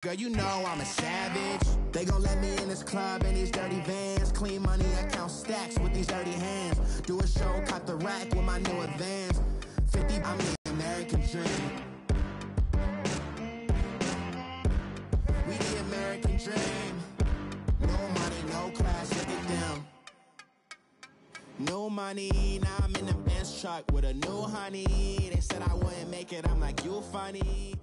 Girl, you know I'm a savage. They gon' let me in this club in these dirty vans. Clean money, I count stacks with these dirty hands. Do a show, cop the rack with my new advance. 50, I'm the American dream. We the American dream. No money, no class, look at them. No money, now I'm in the Benz truck with a new honey. They said I wouldn't make it, I'm like, you funny.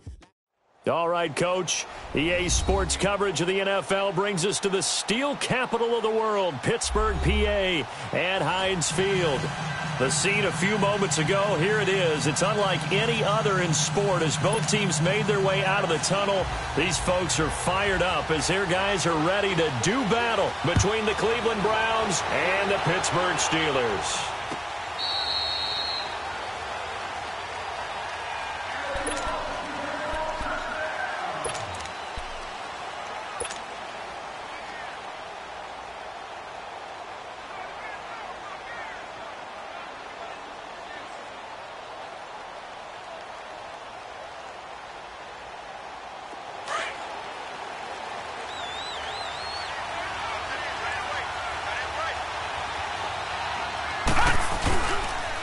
All right, Coach. EA Sports coverage of the NFL brings us to the steel capital of the world, Pittsburgh, PA, at Heinz Field. The scene a few moments ago, here it is. It's unlike any other in sport as both teams made their way out of the tunnel. These folks are fired up as their guys are ready to do battle between the Cleveland Browns and the Pittsburgh Steelers.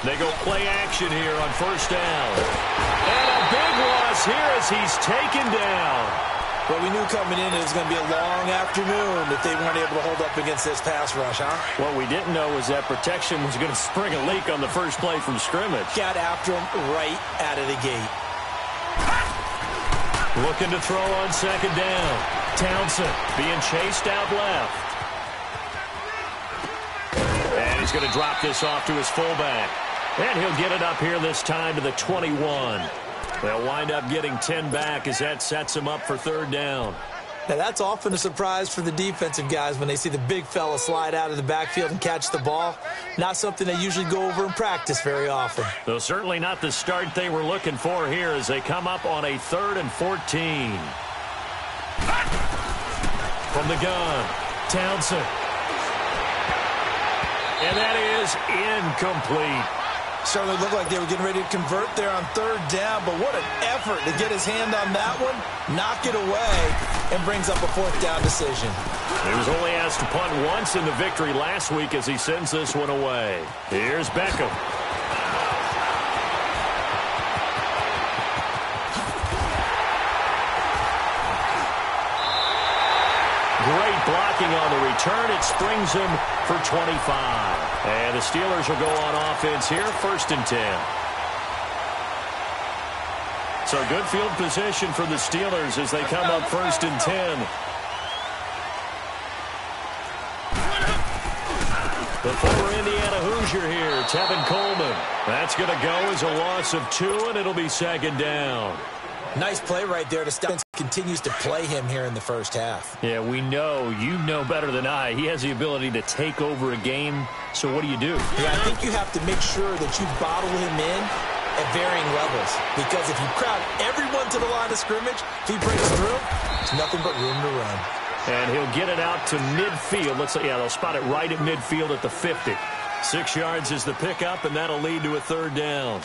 They go play action here on first down. And a big loss here as he's taken down. Well, we knew coming in it was going to be a long afternoon if they weren't able to hold up against this pass rush, huh? What we didn't know was that protection was going to spring a leak on the first play from scrimmage. Got after him right out of the gate. Looking to throw on second down. Townsend being chased out left. And he's going to drop this off to his fullback. And he'll get it up here this time to the 21. They'll wind up getting 10 back as that sets him up for third down. Now, that's often a surprise for the defensive guys when they see the big fella slide out of the backfield and catch the ball. Not something they usually go over in practice very often. Though certainly not the start they were looking for here as they come up on a 3rd and 14. From the gun, Townsend. And that is incomplete. Certainly looked like they were getting ready to convert there on third down, but what an effort to get his hand on that one, knock it away, and brings up a fourth down decision. He was only asked to punt once in the victory last week as he sends this one away. Here's Beckham. Great blocking on the return. It springs him for 25. And the Steelers will go on offense here, 1st and 10. So good field position for the Steelers as they come up 1st and 10. The former Indiana Hoosier here, Tevin Coleman. That's going to go as a loss of 2, and it'll be 2nd down. Nice play right there to stop. Continues to play him here in the first half. Yeah, we know. You know better than I. He has the ability to take over a game. So what do you do? Yeah, I think you have to make sure that you bottle him in at varying levels. Because if you crowd everyone to the line of scrimmage, if he breaks through, it's nothing but room to run. And he'll get it out to midfield. They'll spot it right at midfield at the 50. 6 yards is the pickup, and that'll lead to a 3rd down.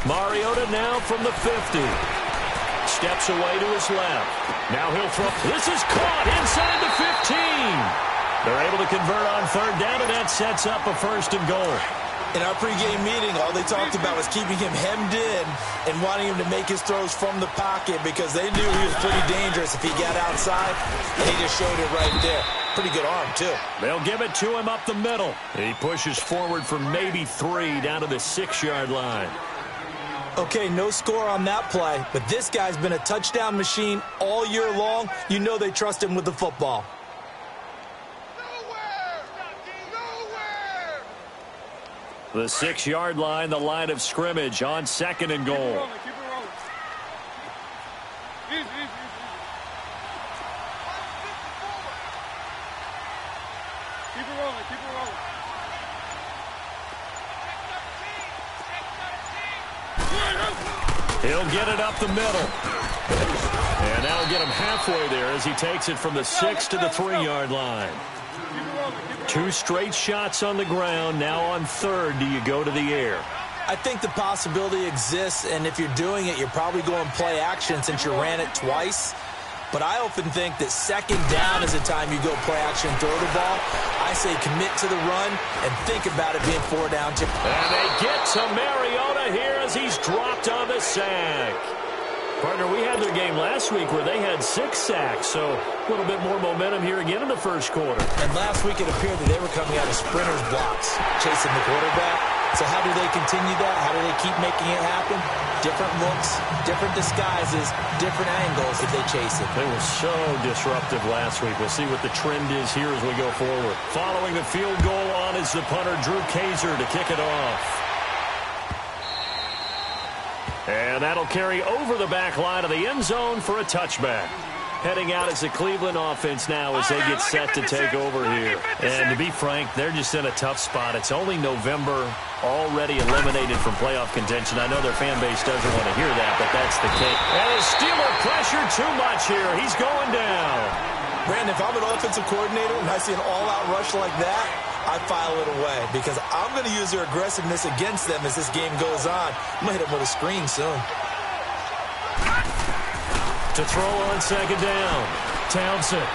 Mariota now from the 50. Steps away to his left. Now he'll throw. This is caught inside the 15. They're able to convert on 3rd down, and that sets up a 1st and goal. In our pregame meeting, all they talked about was keeping him hemmed in and wanting him to make his throws from the pocket because they knew he was pretty dangerous if he got outside, and he just showed it right there. Pretty good arm, too. They'll give it to him up the middle. He pushes forward for maybe 3 down to the 6-yard line. Okay, no score on that play, but this guy's been a touchdown machine all year long. You know they trust him with the football. The 6-yard line, the line of scrimmage on 2nd and goal. Keep it rolling, keep it rolling. Easy, easy, easy. Keep it rolling, keep it rolling. He'll get it up the middle. And that'll get him halfway there as he takes it from the 6 to the 3-yard line. 2 straight shots on the ground. Now on 3rd, do you go to the air? I think the possibility exists, and if you're doing it, you're probably going play action since you ran it twice. But I often think that 2nd down is the time you go play action and throw the ball. I say commit to the run and think about it being 4 down. And they get to Mariota here as he's dropped on the sack. Partner, we had their game last week where they had 6 sacks, so a little bit more momentum here again in the first quarter. And last week it appeared that they were coming out of sprinters blocks, chasing the quarterback. So how do they continue that? How do they keep making it happen? Different looks, different disguises, different angles that they chase it. They were so disruptive last week. We'll see what the trend is here as we go forward. Following the field goal on is the punter, Drew Kaiser, to kick it off. And that'll carry over the back line of the end zone for a touchback. Heading out is the Cleveland offense now as they get set to take over here. And to be frank, they're just in a tough spot. It's only November, already eliminated from playoff contention. I know their fan base doesn't want to hear that, but that's the case. And the Steeler pressure too much here. He's going down. Brandon, if I'm an offensive coordinator and I see an all-out rush like that, I file it away because I'm going to use their aggressiveness against them as this game goes on. I'm going to hit them with a screen soon. To throw on 2nd down, Townsend.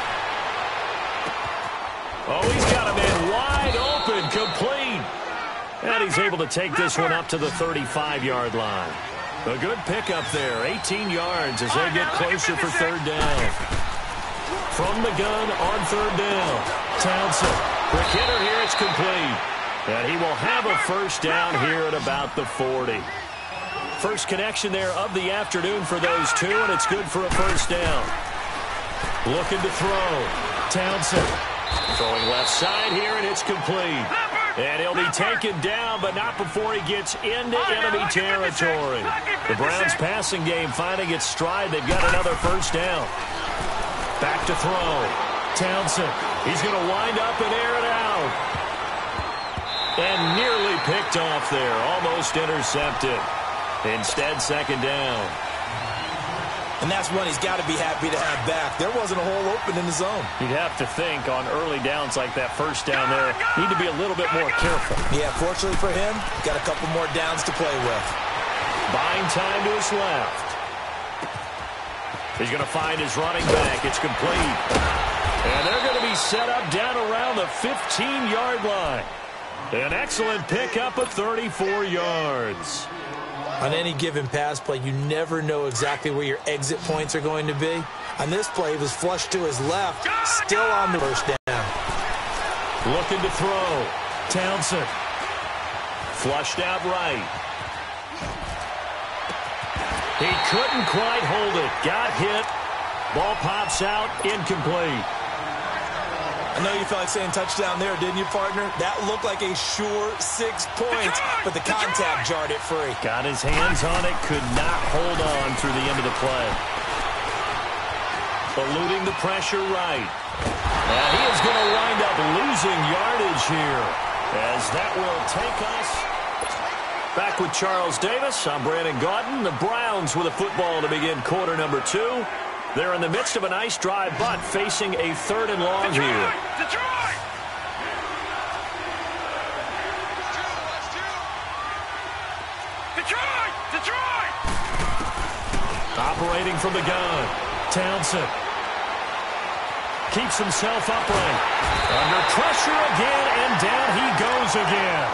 Oh, he's got a man wide open, complete. And he's able to take this one up to the 35-yard line. A good pickup there, 18 yards as they get closer for 3rd down. From the gun on 3rd down, Townsend. Quick hitter here, it's complete. And he will have a first down here at about the 40. First connection there of the afternoon for those two, and it's good for a first down. Looking to throw. Townsend throwing left side here, and it's complete. And he'll be taken down, but not before he gets into enemy territory. The Browns' passing game finding its stride. They've got another first down. Back to throw. Townsend. He's going to wind up and air it out. And nearly picked off there. Almost intercepted. Instead, 2nd down. And that's one he's got to be happy to have back. There wasn't a hole open in the zone. You'd have to think on early downs like that first down there, need to be a little bit more careful. Yeah, fortunately for him, got a couple more downs to play with. Buying time to his left. He's going to find his running back. It's complete. And they're going to be set up down around the 15-yard line. An excellent pickup of 34 yards. On any given pass play, you never know exactly where your exit points are going to be. On this play, he was flushed to his left, still on the first down. Looking to throw. Townsend. Flushed out right. He couldn't quite hold it. Got hit. Ball pops out. Incomplete. I know you felt like saying touchdown there, didn't you, partner? That looked like a sure 6 points, but the contact jarred it free. Got his hands on it, could not hold on through the end of the play. Eluding the pressure right. Now he is going to wind up losing yardage here, as that will take us back with Charles Davis. I'm Brandon Gaudin. The Browns with a football to begin quarter number 2. They're in the midst of a nice drive, but facing a 3rd and long here. Detroit! Operating from the gun. Townsend. Keeps himself upright. Under pressure again, and down he goes again.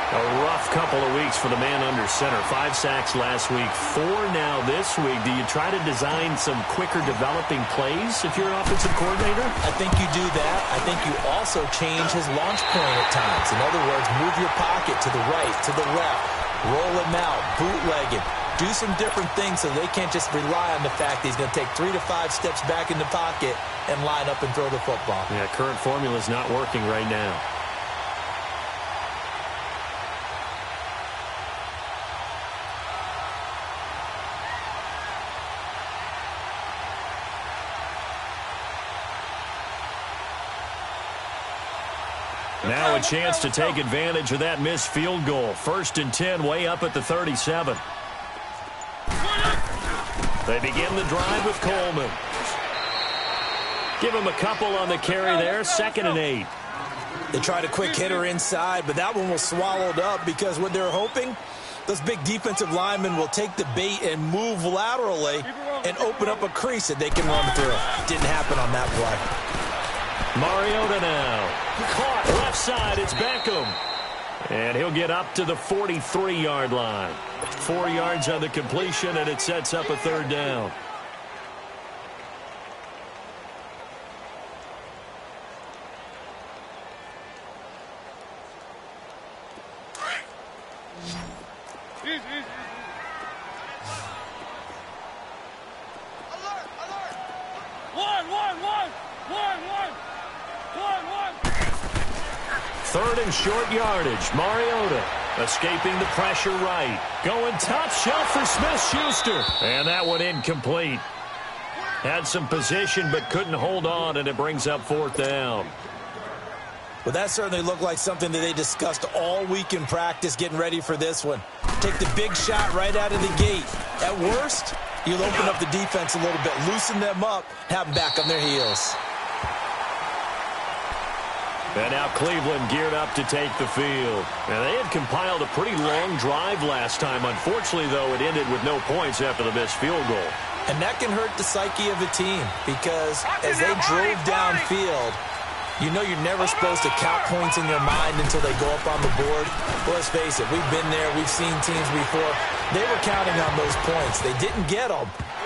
A rough couple of weeks for the man under center. 5 sacks last week, 4 now this week. Do you try to design some quicker developing plays if you're an offensive coordinator? I think you do that. I think you also change his launch point at times. In other words, move your pocket to the right, to the left, roll him out, bootleg him. Do some different things so they can't just rely on the fact that he's going to take 3 to 5 steps back in the pocket and line up and throw the football. Yeah, current formula is not working right now. Now a chance to take advantage of that missed field goal. 1st and 10, way up at the 37. They begin the drive with Coleman. Give him a couple on the carry there, 2nd and 8. They tried a quick hitter inside, but that one was swallowed up because what they're hoping, those big defensive linemen will take the bait and move laterally and open up a crease that they can run through. Didn't happen on that play. Mariota now. Caught left side. It's Beckham. And he'll get up to the 43-yard line. 4 yards on the completion, and it sets up a 3rd down. Third and short yardage. Mariota escaping the pressure right. Going top shelf for Smith-Schuster. And that one incomplete. Had some position but couldn't hold on, and it brings up 4th down. Well, that certainly looked like something that they discussed all week in practice getting ready for this one. Take the big shot right out of the gate. At worst, you'll open up the defense a little bit, loosen them up, have them back on their heels. And now Cleveland geared up to take the field. And they had compiled a pretty long drive last time. Unfortunately, though, it ended with no points after the missed field goal. And that can hurt the psyche of a team because as they drove downfield, you know you're never supposed to count points in your mind until they go up on the board. Well, let's face it, we've been there. We've seen teams before. They were counting on those points. They didn't get them.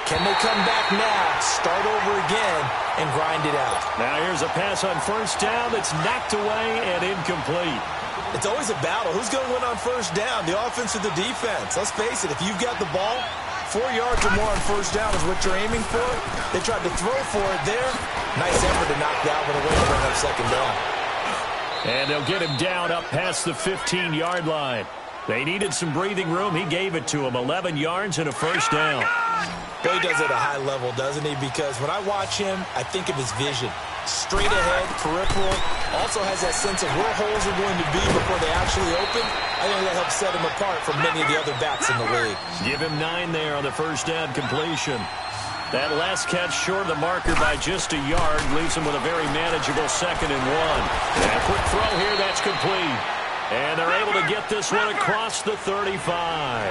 Can they come back now, start over again, and grind it out? Now here's a pass on 1st down that's knocked away and incomplete. It's always a battle. Who's going to win on 1st down, the offense or the defense? Let's face it, if you've got the ball, 4 yards or more on 1st down is what you're aiming for. They tried to throw for it there. Nice effort to knock that one away and bring up 2nd down. And they'll get him down up past the 15-yard line. They needed some breathing room. He gave it to him. 11 yards and a 1st down. Well, he does it at a high level, doesn't he? Because when I watch him, I think of his vision. Straight ahead, peripheral. Also has that sense of where holes are going to be before they actually open. I think that helps set him apart from many of the other backs in the league. Give him 9 there on the 1st down completion. That last catch short of the marker by just a yard leaves him with a very manageable 2nd and 1. And a quick throw here, that's complete. And they're able to get this one across the 35.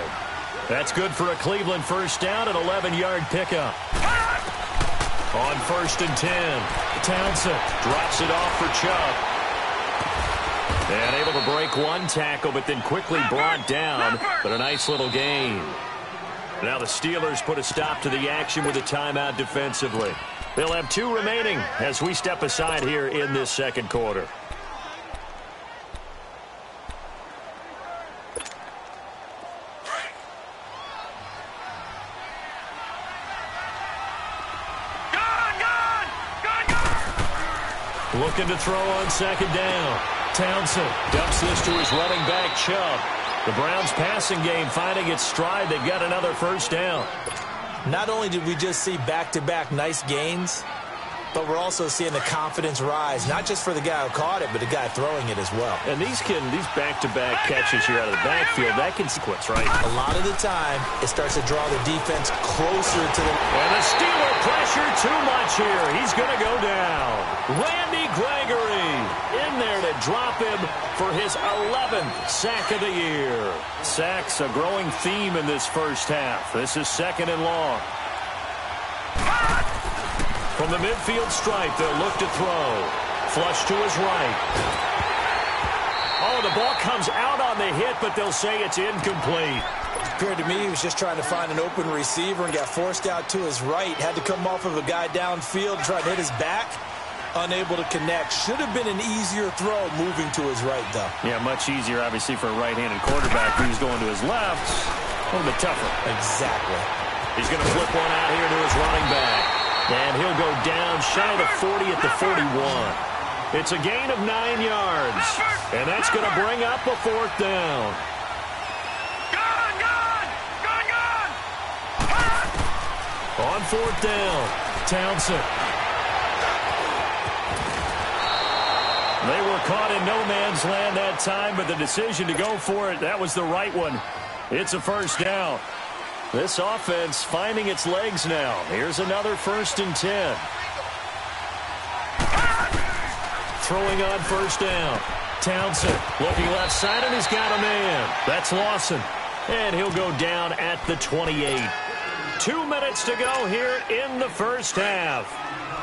That's good for a Cleveland 1st down, an 11-yard pickup. On 1st and 10, Townsend drops it off for Chubb. And able to break one tackle, but then quickly brought down. But a nice little gain. Now the Steelers put a stop to the action with a timeout defensively. They'll have 2 remaining as we step aside here in this 2nd quarter. Looking to throw on 2nd down. Townsend dumps this to his running back, Chubb. The Browns' passing game finding its stride. They've got another 1st down. Not only did we just see back-to-back nice gains, but we're also seeing the confidence rise, not just for the guy who caught it, but the guy throwing it as well. And these back-to-back catches here out of the backfield, that can sequence, right? A lot of the time, it starts to draw the defense closer to the... And the Steeler pressure too much here. He's going to go down. Randy Gregory in there to drop him for his 11th sack of the year. Sacks a growing theme in this 1st half. This is 2nd and long. From the midfield stripe, they'll look to throw. Flush to his right. Oh, the ball comes out on the hit, but they'll say it's incomplete. It appeared to me he was just trying to find an open receiver and got forced out to his right. Had to come off of a guy downfield, try to hit his back. Unable to connect. Should have been an easier throw moving to his right, though. Yeah, much easier, obviously, for a right-handed quarterback who's going to his left. A little bit tougher. Exactly. He's going to flip one out here to his running back. And he'll go down shy of the 40 at the 41. It's a gain of 9 yards. And that's going to bring up a 4th down. On 4th down, Townsend. They were caught in no man's land that time, but the decision to go for it, that was the right one. It's a 1st down. This offense finding its legs now. Here's another 1st and 10. Throwing on 1st down. Townsend looking left side, and he's got a man. That's Lawson. And he'll go down at the 28. 2 minutes to go here in the first half.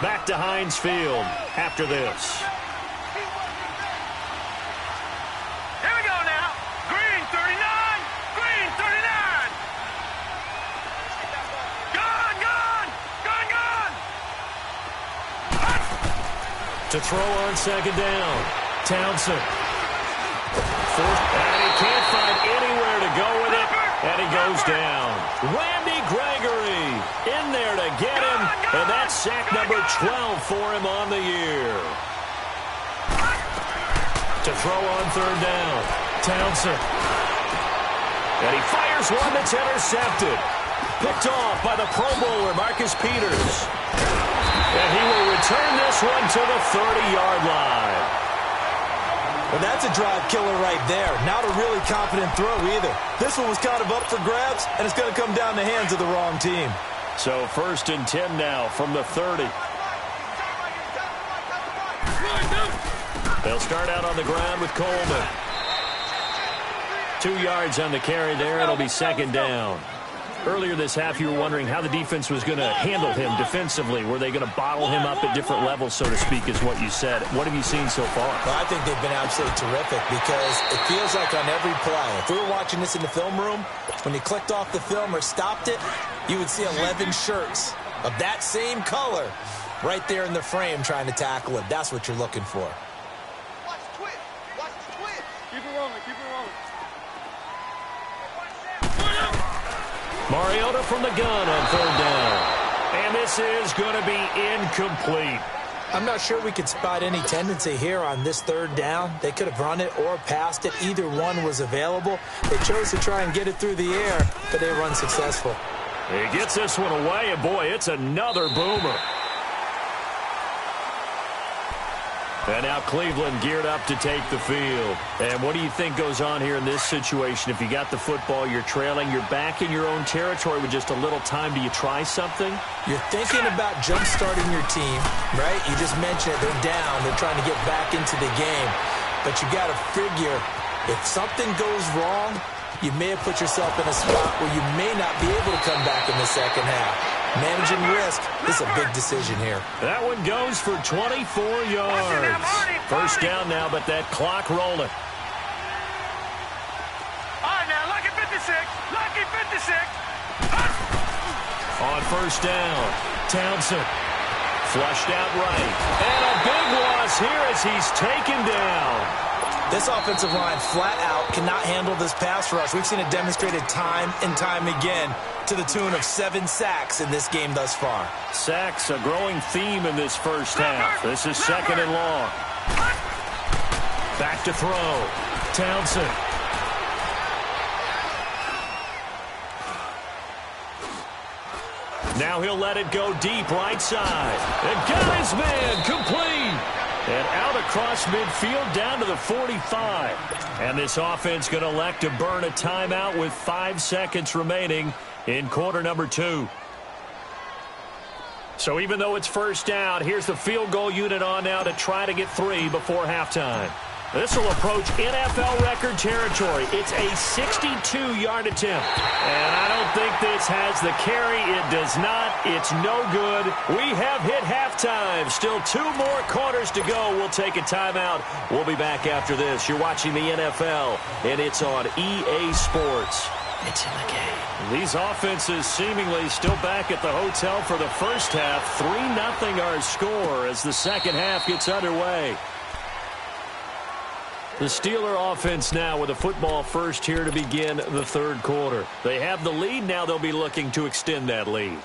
Back to Heinz Field after this. Here we go now. Green 39. Green 39. Gone, gone. Gone, gone. To throw on 2nd down. Townsend. And he can't find anywhere to go with it. And he goes down. Randy Gregory in there to get him. And that's sack number 12 for him on the year. To throw on 3rd down. Townsend. And he fires one that's intercepted. Picked off by the Pro Bowler, Marcus Peters. And he will return this one to the 30-yard line. Well, that's a drive killer right there. Not a really confident throw either. This one was kind of up for grabs, and it's going to come down the hands of the wrong team. So 1st and 10 now from the 30. They'll start out on the ground with Coleman. 2 yards on the carry there. It'll be 2nd down. Earlier this half, you were wondering how the defense was going to handle him defensively. Were they going to bottle him up at different levels, so to speak, is what you said. What have you seen so far? Well, I think they've been absolutely terrific because it feels like on every play, if we were watching this in the film room, when you clicked off the film or stopped it, you would see 11 shirts of that same color right there in the frame trying to tackle him. That's what you're looking for. Watch the twist. Watch the twist. Keep it rolling. Keep it rolling. Mariota from the gun on 3rd down. And this is going to be incomplete. I'm not sure we could spot any tendency here on this 3rd down. They could have run it or passed it. Either one was available. They chose to try and get it through the air, but they were unsuccessful. He gets this one away, and boy, it's another boomer. And now Cleveland geared up to take the field. And what do you think goes on here in this situation? If you got the football, you're trailing, you're back in your own territory with just a little time. Do you try something? You're thinking about jump-starting your team, right? You just mentioned it. They're down. They're trying to get back into the game. But you got to figure if something goes wrong, you may have put yourself in a spot where you may not be able to come back in the second half. Managing risk is a big decision here. That one goes for 24 yards. 1st down now, but that clock rolling. All right, now, lucky 56. Lucky 56. On 1st down, Townsend flushed out right. And a big loss here as he's taken down. This offensive line flat out cannot handle this pass rush. We've seen it demonstrated time and time again to the tune of 7 sacks in this game thus far. Sacks, a growing theme in this first half. This is 2nd and long. Back to throw. Townsend. Now he'll let it go deep right side. And got his man complete. And out across midfield down to the 45. And this offense going to elect to burn a timeout with 5 seconds remaining in quarter number 2. So even though it's 1st down, here's the field goal unit on now to try to get 3 before halftime. This will approach NFL record territory. It's a 62-yard attempt. And I don't think this has the carry. It does not. It's no good. We have hit halftime. Still 2 more quarters to go. We'll take a timeout. We'll be back after this. You're watching the NFL, and it's on EA Sports. It's in the game. These offenses seemingly still back at the hotel for the first half. 3-0 our score as the second half gets underway. The Steeler offense now with a football first here to begin the 3rd quarter. They have the lead. Now they'll be looking to extend that lead.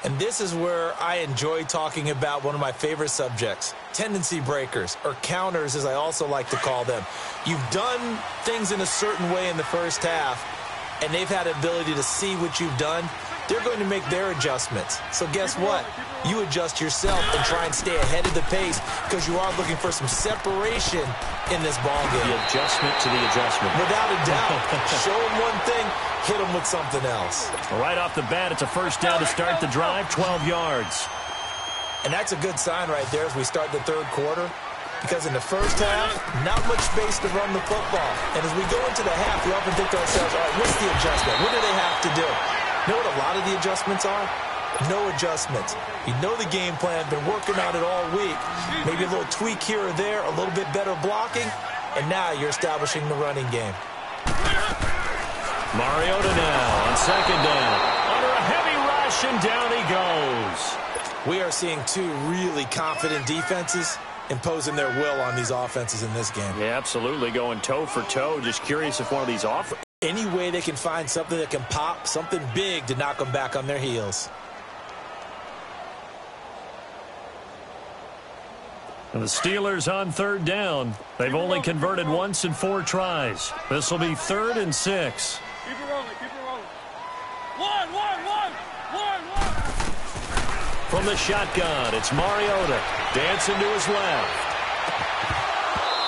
And this is where I enjoy talking about one of my favorite subjects, tendency breakers, or counters as I also like to call them. You've done things in a certain way in the first half, and they've had the ability to see what you've done they're going to make their adjustments. So guess what? You adjust yourself and try and stay ahead of the pace because you are looking for some separation in this ball game. The adjustment to the adjustment. Without a doubt. Show them one thing, hit them with something else. Right off the bat, it's a first down to start the drive, 12 yards. And that's a good sign right there as we start the third quarter. Because in the first half, not much space to run the football. And as we go into the half, we often think to ourselves, all right, what's the adjustment? What do they have to do? You know what a lot of the adjustments are? No adjustments. You know the game plan, been working on it all week. Maybe a little tweak here or there, a little bit better blocking, and now you're establishing the running game. Mariota now on second down. Under a heavy rush, and down he goes. We are seeing two really confident defenses imposing their will on these offenses in this game. Yeah, absolutely, going toe for toe. Just curious if one of these any way they can find something that can pop, something big to knock them back on their heels. And the Steelers on third down. They've only converted once in 4 tries. This will be 3rd and 6. Keep it rolling, keep it rolling. One. From the shotgun, it's Mariota dancing to his left.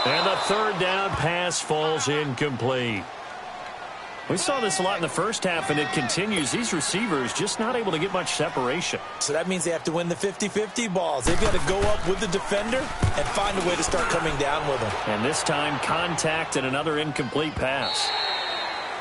And the third down pass falls incomplete. We saw this a lot in the first half, and it continues. These receivers just not able to get much separation. So that means they have to win the 50-50 balls. They've got to go up with the defender and find a way to start coming down with them. And this time, contact and another incomplete pass.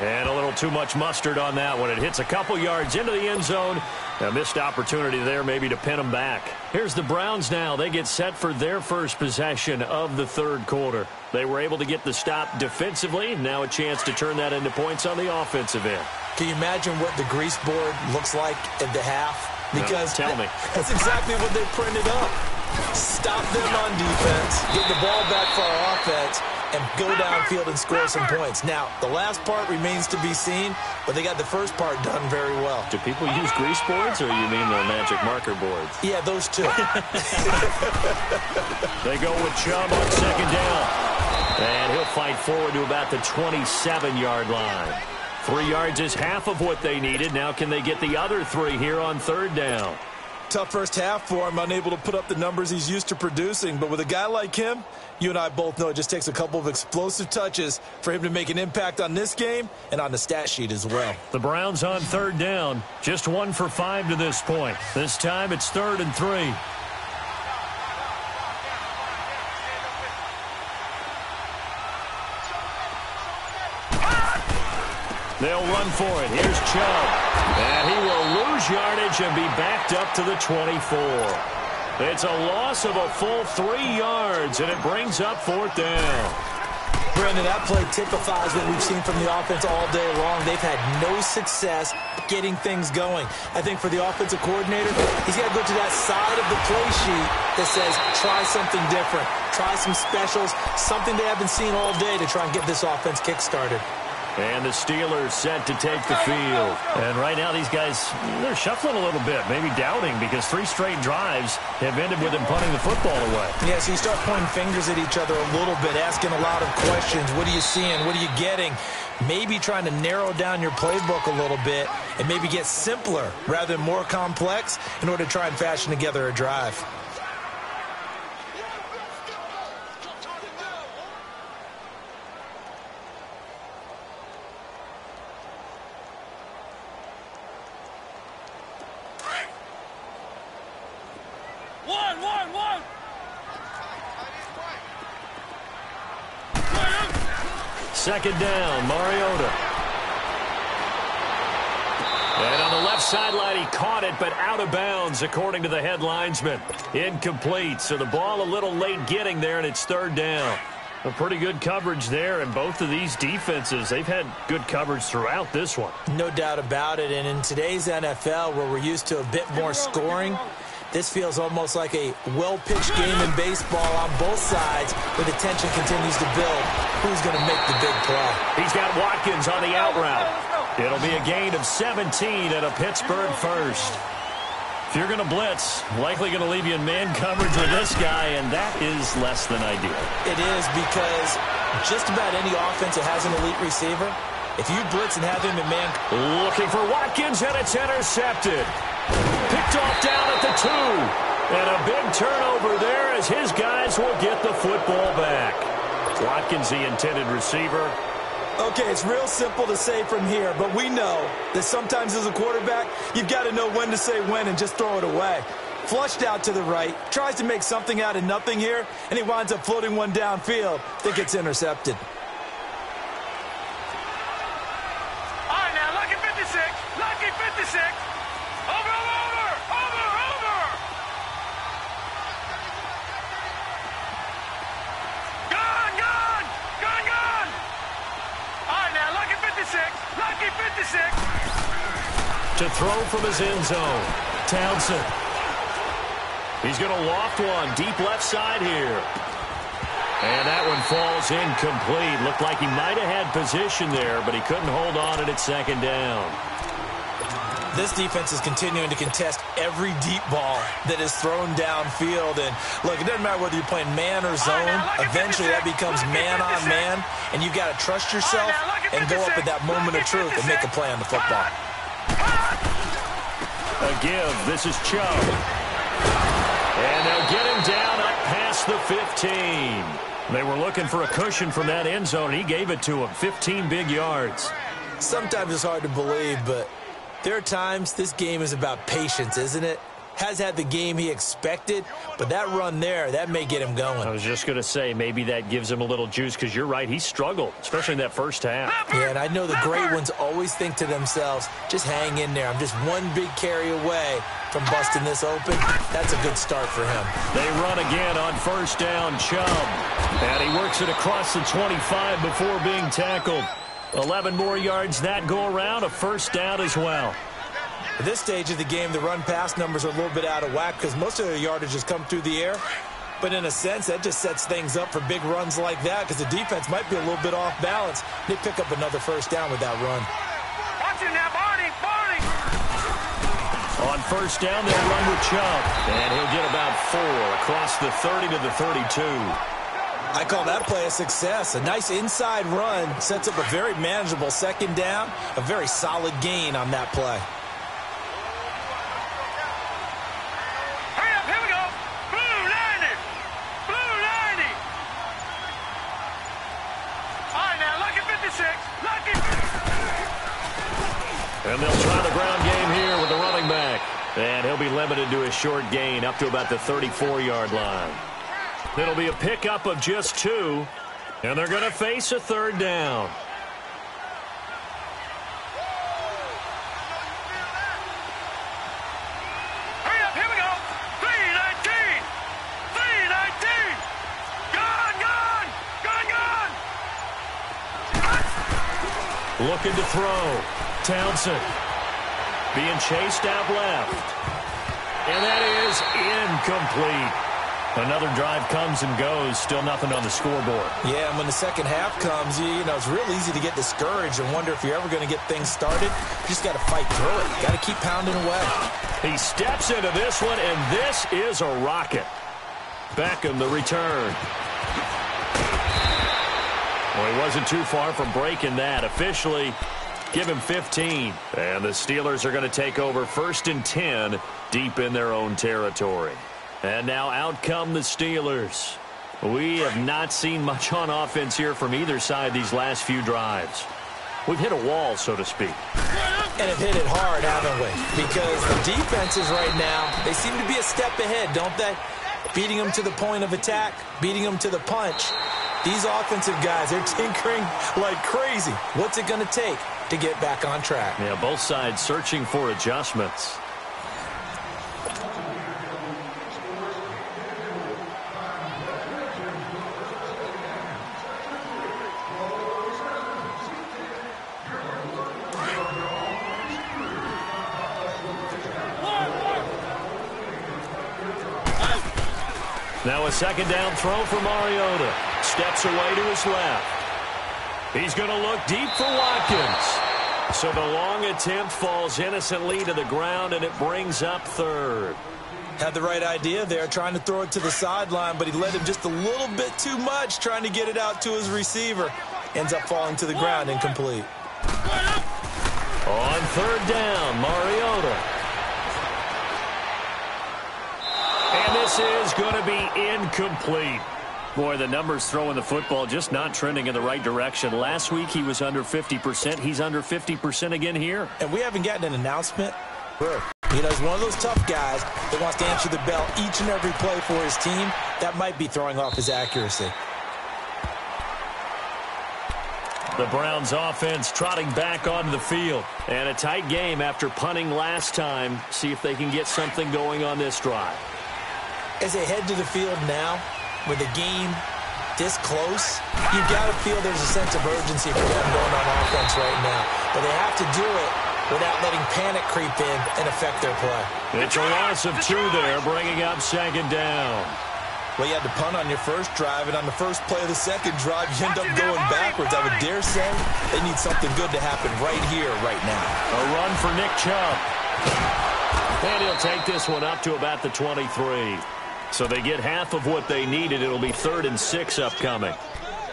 And a little too much mustard on that one. It hits a couple yards into the end zone. A missed opportunity there maybe to pin them back. Here's the Browns now. They get set for their first possession of the third quarter. They were able to get the stop defensively. Now a chance to turn that into points on the offensive end. Can you imagine what the grease board looks like at the half? Because no, tell me. That's exactly what they printed up. Stop them on defense, get the ball back for our offense, and go downfield and score some points. Now, the last part remains to be seen, but they got the first part done very well. Do people use grease boards, or you mean the magic marker boards? Yeah, those two. They go with Chubb on second down. And he'll fight forward to about the 27-yard line. 3 yards is half of what they needed. Now can they get the other 3 here on third down? Tough first half for him, unable to put up the numbers he's used to producing. But with a guy like him, you and I both know it just takes a couple of explosive touches for him to make an impact on this game and on the stat sheet as well. The Browns on third down, just 1 for 5 to this point. This time it's 3rd and 3. They'll run for it. Here's Chubb. And he will lose yardage and be backed up to the 24. It's a loss of a full 3 yards, and it brings up 4th down. Brandon, that play typifies what we've seen from the offense all day long. They've had no success getting things going. I think for the offensive coordinator, he's got to go to that side of the play sheet that says, try something different. Try some specials, something they haven't seen all day to try and get this offense kick-started. And the Steelers set to take the field. And right now these guys, they're shuffling a little bit, maybe doubting, because 3 straight drives have ended with them punting the football away. Yeah, so you start pointing fingers at each other a little bit, asking a lot of questions. What are you seeing? What are you getting? Maybe trying to narrow down your playbook a little bit and maybe get simpler rather than more complex in order to try and fashion together a drive. Second down, Mariota. And on the left sideline, he caught it, but out of bounds, according to the head linesman. Incomplete, so the ball a little late getting there, and it's 3rd down. A pretty good coverage there, and both of these defenses, they've had good coverage throughout this one. No doubt about it, and in today's NFL, where we're used to a bit more scoring, this feels almost like a well-pitched game in baseball on both sides where the tension continues to build. Who's going to make the big play? He's got Watkins on the out route. It'll be a gain of 17 and a Pittsburgh first. If you're going to blitz, likely going to leave you in man coverage with this guy, and that is less than ideal. It is, because just about any offense that has an elite receiver If you blitz and have him in man... Looking for Watkins, and it's intercepted. Picked off down at the 2. And a big turnover there as his guys will get the football back. Watkins, the intended receiver. Okay, it's real simple to say from here, but we know that sometimes as a quarterback, you've got to know when to say when and just throw it away. Flushed out to the right, tries to make something out of nothing here, and he winds up floating one downfield that gets intercepted. All right, now, lucky 56. Lucky 56. Over. Gun. All right, now, lucky 56. Lucky 56. To throw from his end zone. Townsend. He's going to loft one deep left side here. And that one falls incomplete. Looked like he might have had position there, but he couldn't hold on at second down. This defense is continuing to contest every deep ball that is thrown downfield. And, look, it doesn't matter whether you're playing man or zone. Eventually that becomes man on man, and you've got to trust yourself and go up at that moment of truth and make a play on the football. A give. This is Chubb. And they'll get him down up past the 15. They were looking for a cushion from that end zone, and he gave it to him. 15 big yards. Sometimes it's hard to believe, but there are times this game is about patience, isn't it? Has had the game he expected, but that run there, that may get him going. I was just going to say, maybe that gives him a little juice, because you're right, he struggled, especially in that first half. Yeah, and I know the great ones always think to themselves, just hang in there. I'm just one big carry away from busting this open. That's a good start for him. They run again on first down, Chubb. And he works it across the 25 before being tackled. 11 more yards that go around, a first down as well. At this stage of the game, the run-pass numbers are a little bit out of whack because most of their yardage has come through the air. But in a sense, that just sets things up for big runs like that because the defense might be a little bit off balance. They pick up another first down with that run. Watch it now, Barney. On first down, they'll run with Chubb. And he'll get about 4 across the 30 to the 32. I call that play a success. A nice inside run sets up a very manageable second down. A very solid gain on that play. And they'll try the ground game here with the running back. And he'll be limited to a short gain up to about the 34-yard line. It'll be a pickup of just 2. And they're going to face a third down. Hurry up, here we go. 319. 319. Gun. Looking to throw. Townsend being chased out left. And that is incomplete. Another drive comes and goes. Still nothing on the scoreboard. Yeah, and when the second half comes, you know, it's real easy to get discouraged and wonder if you're ever going to get things started. You just got to fight through it. Got to keep pounding away. He steps into this one, and this is a rocket. Beckham, the return. Well, he wasn't too far from breaking that. Officially, give him 15. And the Steelers are going to take over 1st and 10 deep in their own territory. And now out come the Steelers. We have not seen much on offense here from either side these last few drives. We've hit a wall, so to speak. And have hit it hard, haven't we? Because the defenses right now, they seem to be a step ahead, don't they? Beating them to the point of attack, beating them to the punch. These offensive guys, they're tinkering like crazy. What's it going to take to get back on track? Yeah, both sides searching for adjustments. Now a second down throw for Mariota. Steps away to his left. He's going to look deep for Watkins. So the long attempt falls innocently to the ground, and it brings up 3rd. Had the right idea there, trying to throw it to the sideline, but he led him just a little bit too much, trying to get it out to his receiver. Ends up falling to the ground, incomplete. On third down, Mariota. And this is going to be incomplete. Boy, the numbers throwing the football just not trending in the right direction. Last week he was under 50%. He's under 50% again here. And we haven't gotten an announcement. You know, he's one of those tough guys that wants to answer the bell each and every play for his team. That might be throwing off his accuracy. The Browns offense trotting back onto the field. And a tight game after punting last time. See if they can get something going on this drive. As they head to the field now, with the game this close, you've got to feel there's a sense of urgency for them going on offense right now. But they have to do it without letting panic creep in and affect their play. It's a loss of 2 there, bringing up second down. Well, you had to punt on your first drive, and on the first play of the second drive, you end up going backwards. I would dare say they need something good to happen right here, right now. A run for Nick Chubb. And he'll take this one up to about the 23. So they get half of what they needed. It'll be 3rd and 6 upcoming.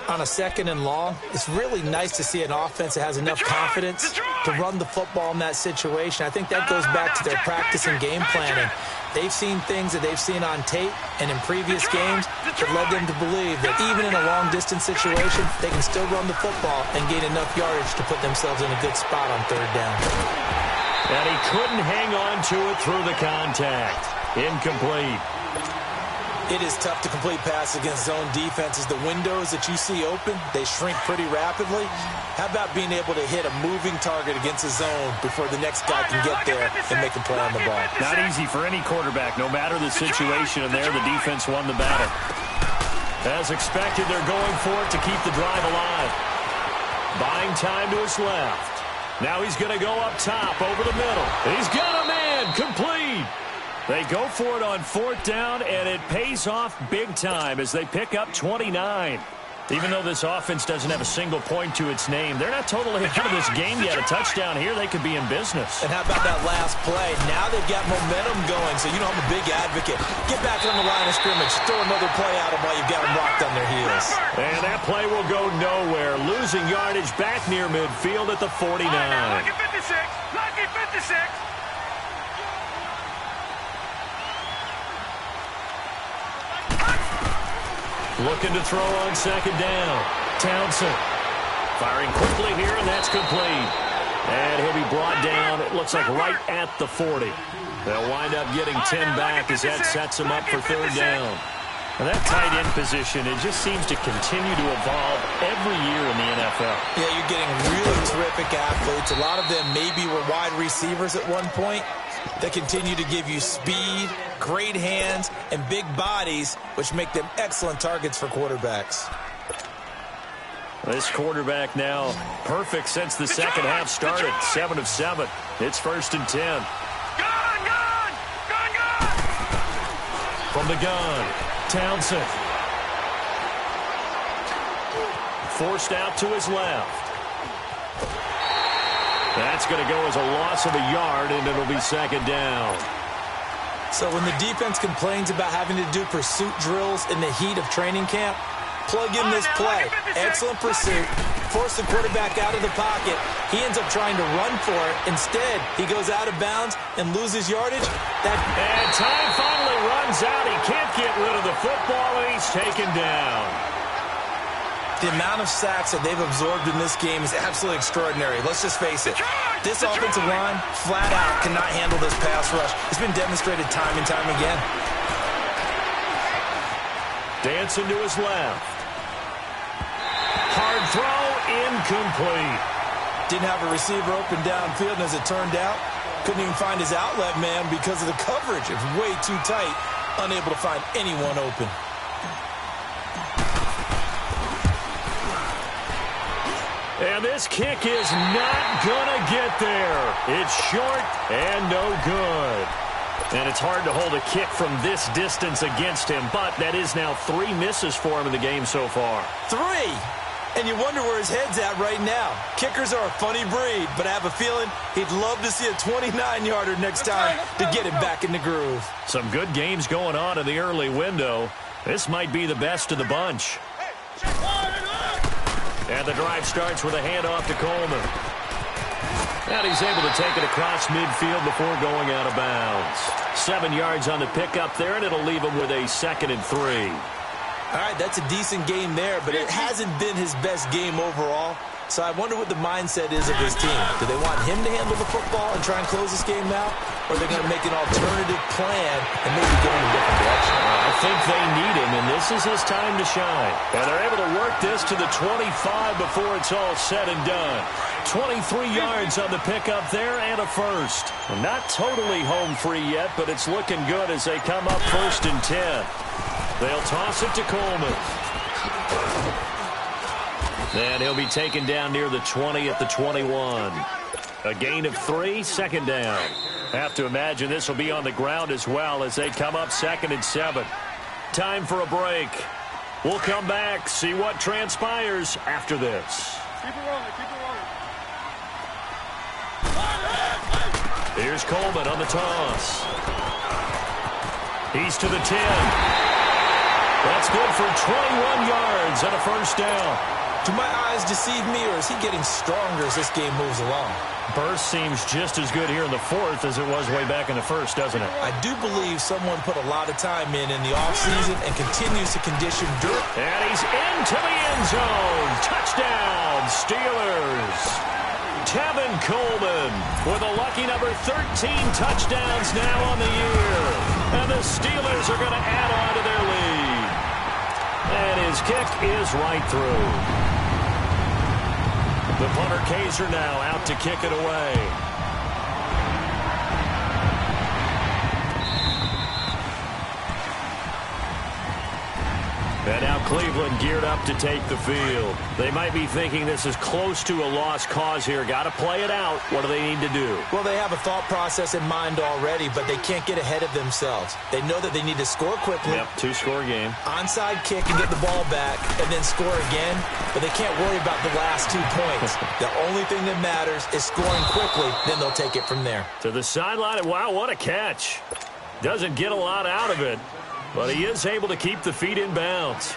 On a 2nd and long, it's really nice to see an offense that has enough confidence to run the football in that situation. I think that goes back to their practice and game planning. They've seen things that they've seen on tape and in previous games that led them to believe that even in a long-distance situation, they can still run the football and gain enough yardage to put themselves in a good spot on 3rd down. And he couldn't hang on to it through the contact. Incomplete. It is tough to complete passes against zone defenses. The windows that you see open, they shrink pretty rapidly. How about being able to hit a moving target against a zone before the next guy can get there and make a play on the ball? Not easy for any quarterback. No matter the situation in there, the defense won the battle. As expected, they're going for it to keep the drive alive. Buying time to his left. Now he's going to go up top over the middle. He's got a man. Complete. They go for it on 4th down, and it pays off big time as they pick up 29. Even though this offense doesn't have a single point to its name, they're not totally out of this game yet. A touchdown here, they could be in business. And how about that last play? Now they've got momentum going, so you know I'm a big advocate. Get back on the line of scrimmage. Throw another play at them while you've got them locked on their heels. And that play will go nowhere. Losing yardage back near midfield at the 49. Lucky 56. Lucky 56. Looking to throw on 2nd down. Townsend firing quickly here, and that's complete. And he'll be brought down, it looks like right at the 40. They'll wind up getting 10 back as that sets them up for 3rd down. And that tight end position, it just seems to continue to evolve every year in the NFL. Yeah, you're getting really terrific athletes. A lot of them maybe were wide receivers at one point. They continue to give you speed, great hands, and big bodies, which make them excellent targets for quarterbacks. This quarterback now perfect since the second half started. 7 of 7. It's 1st and 10. Gun! From the gun, Townsend. Forced out to his left. That's going to go as a loss of a yard, and it'll be 2nd down. So when the defense complains about having to do pursuit drills in the heat of training camp, plug in this play. Excellent pursuit. Force the quarterback out of the pocket. He ends up trying to run for it. Instead, he goes out of bounds and loses yardage. And time finally runs out. He can't get rid of the football, and he's taken down. The amount of sacks that they've absorbed in this game is absolutely extraordinary. Let's just face it. This offensive line, flat out, cannot handle this pass rush. It's been demonstrated time and time again. Dancing to his left. Hard throw, incomplete. Didn't have a receiver open downfield, and as it turned out, couldn't even find his outlet man because of the coverage. It's way too tight, unable to find anyone open. And this kick is not going to get there. It's short and no good. And it's hard to hold a kick from this distance against him, but that is now 3 misses for him in the game so far. 3? And you wonder where his head's at right now. Kickers are a funny breed, but I have a feeling he'd love to see a 29-yarder next time to get him back in the groove. Some good games going on in the early window. This might be the best of the bunch. And the drive starts with a handoff to Coleman. And he's able to take it across midfield before going out of bounds. 7 yards on the pickup there, and it'll leave him with a 2nd and 3. All right, that's a decent game there, but it hasn't been his best game overall. So I wonder what the mindset is of his team. Do they want him to handle the football and try and close this game out? Or are they going to make an alternative plan and maybe go in a different direction? I think they need him, and this is his time to shine. And they're able to work this to the 25 before it's all said and done. 23 yards on the pickup there and a first. Not totally home free yet, but it's looking good as they come up 1st and 10. They'll toss it to Coleman. And he'll be taken down near the 20 at the 21. A gain of 3, 2nd down. Have to imagine this will be on the ground as well as they come up 2nd and 7. Time for a break. We'll come back, see what transpires after this. Keep it rolling, keep it rolling. Here's Coleman on the toss. He's to the 10. That's good for 21 yards and a 1st down. Do my eyes deceive me, or is he getting stronger as this game moves along? Burst seems just as good here in the 4th as it was way back in the 1st, doesn't it? I do believe someone put a lot of time in the offseason and continues to condition dirt. And he's into the end zone. Touchdown, Steelers. Tevin Coleman with a lucky number 13 touchdowns now on the year. And the Steelers are going to add on to their lead. And his kick is right through. The punter Kaiser now out to kick it away. And now Cleveland geared up to take the field. They might be thinking this is close to a lost cause here. Got to play it out. What do they need to do? Well, they have a thought process in mind already, but they can't get ahead of themselves. They know that they need to score quickly. Yep, 2-score game. Onside kick and get the ball back and then score again, but they can't worry about the last 2 points. The only thing that matters is scoring quickly, then they'll take it from there. To the sideline, wow, what a catch. Doesn't get a lot out of it. But he is able to keep the feet in bounds.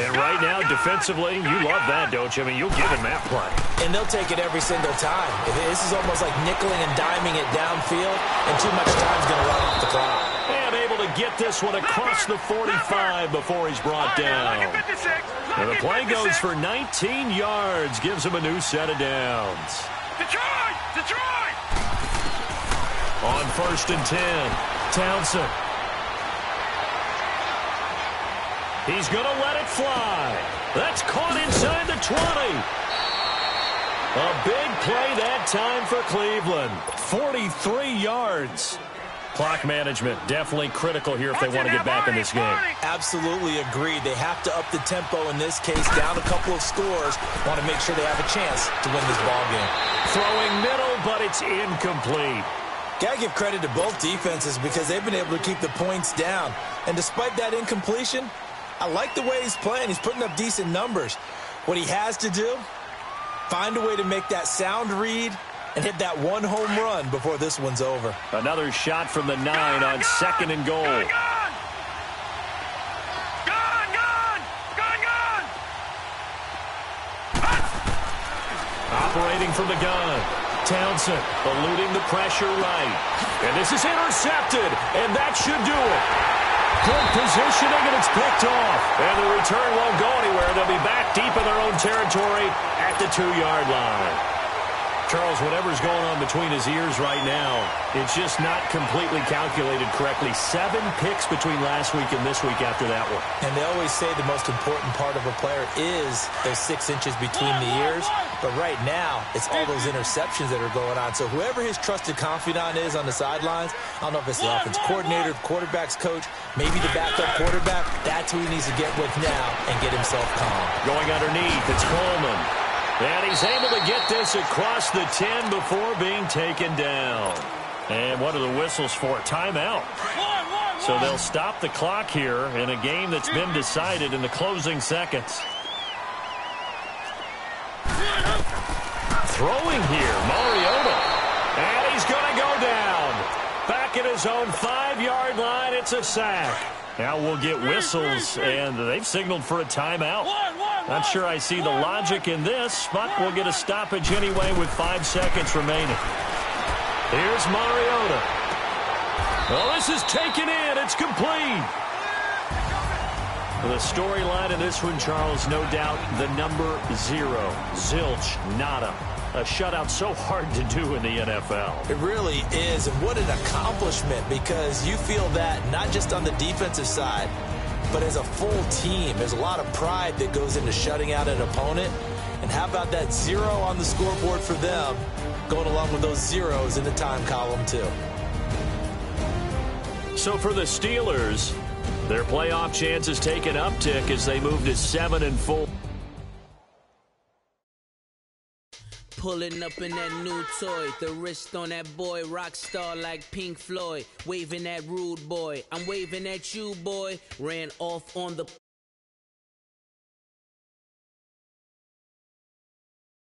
And right now, defensively, you love that, don't you? I mean, you'll give him that play. And they'll take it every single time. This is almost like nickeling and diming it downfield, and too much time's going to run off the clock. And able to get this one across the 45 before he's brought down. And the play goes for 19 yards, gives him a new set of downs. Detroit! Detroit! On 1st and 10, Townsend. He's going to let it fly. That's caught inside the 20. A big play that time for Cleveland. 43 yards. Clock management definitely critical here if they want to get back in this game. Absolutely agreed. They have to up the tempo in this case, down a couple of scores. Want to make sure they have a chance to win this ball game. Throwing middle, but it's incomplete. Got to give credit to both defenses because they've been able to keep the points down. And despite that incompletion, I like the way he's playing. He's putting up decent numbers. What he has to do, find a way to make that sound read and hit that one home run before this one's over. Another shot from the 9 on 2nd and goal. Gone! Gone! Gone! Gone! Operating from the gun. Townsend eluding the pressure right. And this is intercepted, and that should do it. Good positioning, and it's picked off. And the return won't go anywhere. They'll be back deep in their own territory at the 2-yard line. Charles, whatever's going on between his ears right now, it's just not completely calculated correctly. 7 picks between last week and this week after that one. And they always say the most important part of a player is those 6 inches between the ears. But right now, it's all those interceptions that are going on. So whoever his trusted confidant is on the sidelines, I don't know if it's the offense coordinator, the quarterback's coach, maybe the backup quarterback, that's who he needs to get with now and get himself calm. Going underneath, it's Coleman. And he's able to get this across the 10 before being taken down. And what are the whistles for? Timeout. So they'll stop the clock here in a game that's been decided in the closing seconds. Throwing here, Mariota. And he's going to go down. Back at his own 5-yard line, it's a sack. Now we'll get whistles, and they've signaled for a timeout. Not sure I see the logic in this, but we'll get a stoppage anyway with 5 seconds remaining. Here's Mariota. Oh, this is taken in. It's complete. The storyline in this one, Charles, no doubt the number 0. Zilch, nada. A shutout so hard to do in the NFL. It really is, and what an accomplishment, because you feel that not just on the defensive side, but as a full team. There's a lot of pride that goes into shutting out an opponent. And how about that 0 on the scoreboard for them, going along with those zeros in the time column too. So for the Steelers, their playoff chances take an uptick as they move to 7-4. Pulling up in that new toy, the wrist on that boy, rock star like Pink Floyd, waving that rude boy. I'm waving at you, boy. Ran off on the